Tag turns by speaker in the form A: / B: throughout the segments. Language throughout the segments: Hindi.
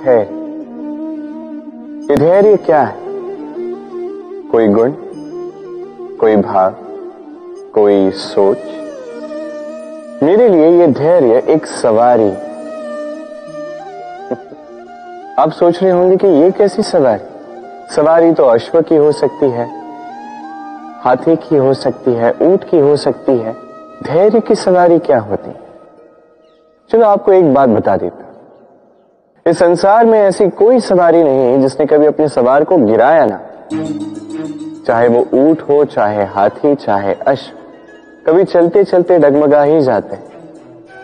A: धैर्य। ये धैर्य क्या है? कोई गुण, कोई भाव, कोई सोच? मेरे लिए ये धैर्य एक सवारी। आप सोच रहे होंगे कि ये कैसी सवारी? सवारी तो अश्व की हो सकती है, हाथी की हो सकती है, ऊंट की हो सकती है। धैर्य की सवारी क्या होती है? चलो आपको एक बात बता देता। इस संसार में ऐसी कोई सवारी नहीं है जिसने कभी अपने सवार को गिराया ना। चाहे वो ऊंट हो, चाहे हाथी, चाहे अश्व, कभी चलते चलते डगमगा ही जाते हैं।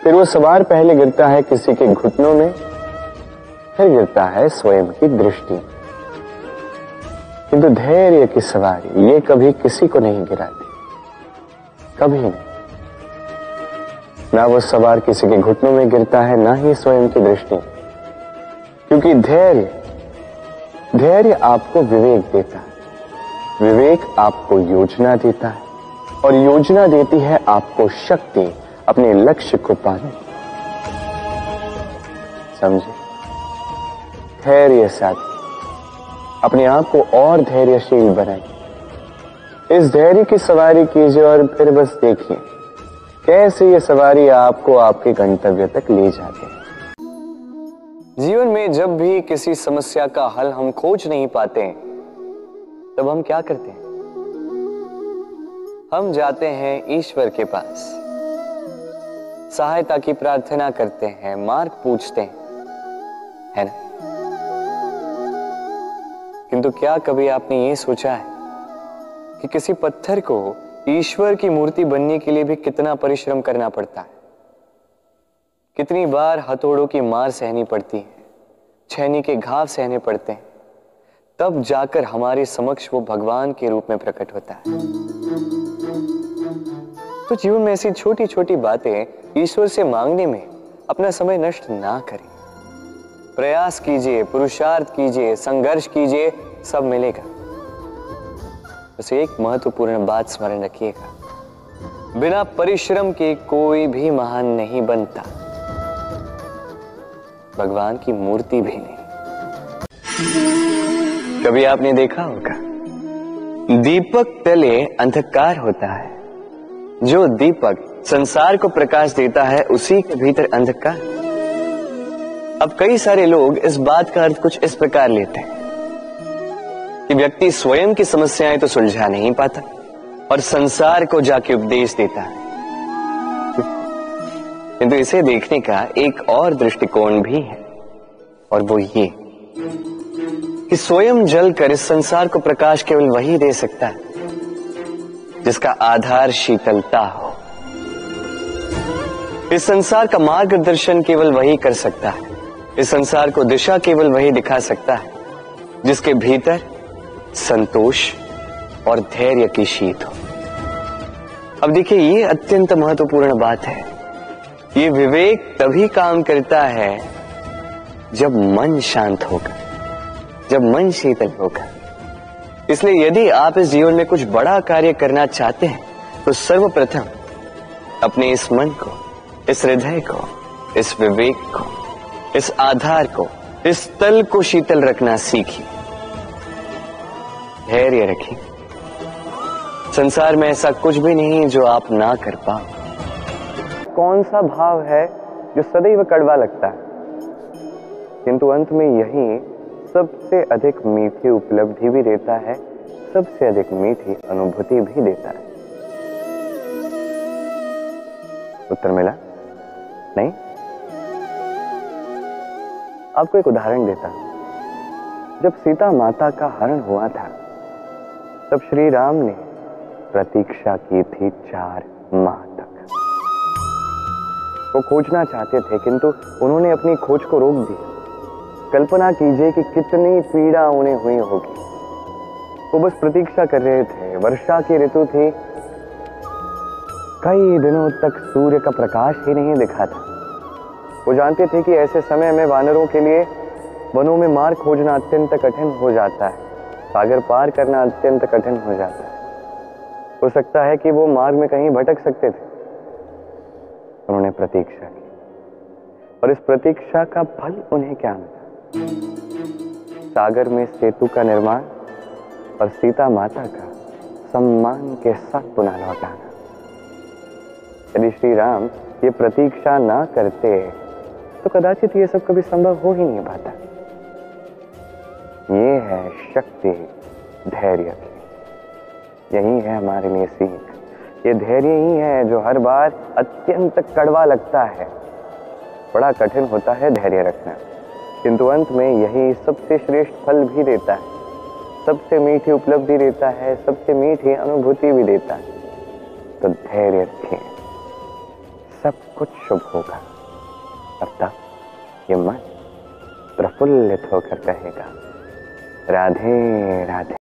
A: फिर वो सवार पहले गिरता है किसी के घुटनों में, फिर गिरता है स्वयं की दृष्टि में। किंतु धैर्य की सवारी ये कभी किसी को नहीं गिराती, कभी नहीं। ना वो सवार किसी के घुटनों में गिरता है, ना ही स्वयं की दृष्टि में। क्योंकि धैर्य आपको विवेक देता है, विवेक आपको योजना देता है, और योजना देती है आपको शक्ति अपने लक्ष्य को पाने की। समझे? धैर्य साथी अपने आप को और धैर्यशील बनाइए। इस धैर्य की सवारी कीजिए और फिर बस देखिए कैसे ये सवारी आपको आपके गंतव्य तक ले जाती है। जीवन में जब भी किसी समस्या का हल हम खोज नहीं पाते, तब हम क्या करते हैं? हम जाते हैं ईश्वर के पास, सहायता की प्रार्थना करते हैं, मार्ग पूछते हैं, है ना? किंतु क्या कभी आपने ये सोचा है कि किसी पत्थर को ईश्वर की मूर्ति बनने के लिए भी कितना परिश्रम करना पड़ता है? कितनी बार हथौड़ों की मार सहनी पड़ती है, छेनी के घाव सहने पड़ते हैं, तब जाकर हमारे समक्ष वो भगवान के रूप में प्रकट होता है। तो जीवन में ऐसी छोटी छोटी बातें ईश्वर से मांगने में अपना समय नष्ट ना करें। प्रयास कीजिए, पुरुषार्थ कीजिए, संघर्ष कीजिए, सब मिलेगा। बस एक महत्वपूर्ण बात स्मरण रखिएगा, बिना परिश्रम के कोई भी महान नहीं बनता, भगवान की मूर्ति भी नहीं। कभी आपने देखा होगा, दीपक तले अंधकार होता है, जो दीपक संसार को प्रकाश देता है उसी के भीतर अंधकार। अब कई सारे लोग इस बात का अर्थ कुछ इस प्रकार लेते हैं कि व्यक्ति स्वयं की समस्याएं तो सुलझा नहीं पाता और संसार को जाके उपदेश देता है। किंतु इसे देखने का एक और दृष्टिकोण भी है, और वो ये कि स्वयं जलकर इस संसार को प्रकाश केवल वही दे सकता है जिसका आधार शीतलता हो। इस संसार का मार्गदर्शन केवल वही कर सकता है, इस संसार को दिशा केवल वही दिखा सकता है जिसके भीतर संतोष और धैर्य की शीत हो। अब देखिए, ये अत्यंत महत्वपूर्ण बात है। ये विवेक तभी काम करता है जब मन शांत होगा, जब मन शीतल होगा। इसलिए यदि आप इस जीवन में कुछ बड़ा कार्य करना चाहते हैं, तो सर्वप्रथम अपने इस मन को, इस हृदय को, इस विवेक को, इस आधार को, इस तल को शीतल रखना सीखिए। धैर्य रखिए। संसार में ऐसा कुछ भी नहीं जो आप ना कर पाओ। कौन सा भाव है जो सदैव कड़वा लगता है, किंतु अंत में यही सबसे अधिक मीठी उपलब्धि भी देता है, सबसे अधिक मीठी अनुभूति भी देता है? उत्तर मिला? नहीं? आपको एक उदाहरण देता हूं। जब सीता माता का हरण हुआ था, तब श्री राम ने प्रतीक्षा की थी 4 माह तक। वो खोजना चाहते थे, किंतु उन्होंने अपनी खोज को रोक दिया। कल्पना कीजिए कि कितनी पीड़ा उन्हें हुई होगी। वो बस प्रतीक्षा कर रहे थे। वर्षा की ऋतु थी, कई दिनों तक सूर्य का प्रकाश ही नहीं दिखा था। वो जानते थे कि ऐसे समय में वानरों के लिए वनों में मार्ग खोजना अत्यंत कठिन हो जाता है, सागर पार करना अत्यंत कठिन हो जाता है। हो सकता है कि वो मार्ग में कहीं भटक सकते थे। उन्होंने प्रतीक्षा की, और इस प्रतीक्षा का फल उन्हें क्या मिला? सागर में सेतु का निर्माण और सीता माता का सम्मान के साथ पुनः लौटाना। यदि श्री राम ये प्रतीक्षा ना करते तो कदाचित ये सब कभी संभव हो ही नहीं पाता। ये है शक्ति धैर्य की, यही है हमारे लिए सीख। ये धैर्य ही है जो हर बार अत्यंत कड़वा लगता है, बड़ा कठिन होता है धैर्य रखना, किंतु अंत में यही सबसे श्रेष्ठ फल भी देता है, सबसे मीठी उपलब्धि देता है, सबसे मीठी अनुभूति भी देता है। तो धैर्य रखें, सब कुछ शुभ होगा। और तब ये मन प्रफुल्लित होकर कहेगा राधे राधे।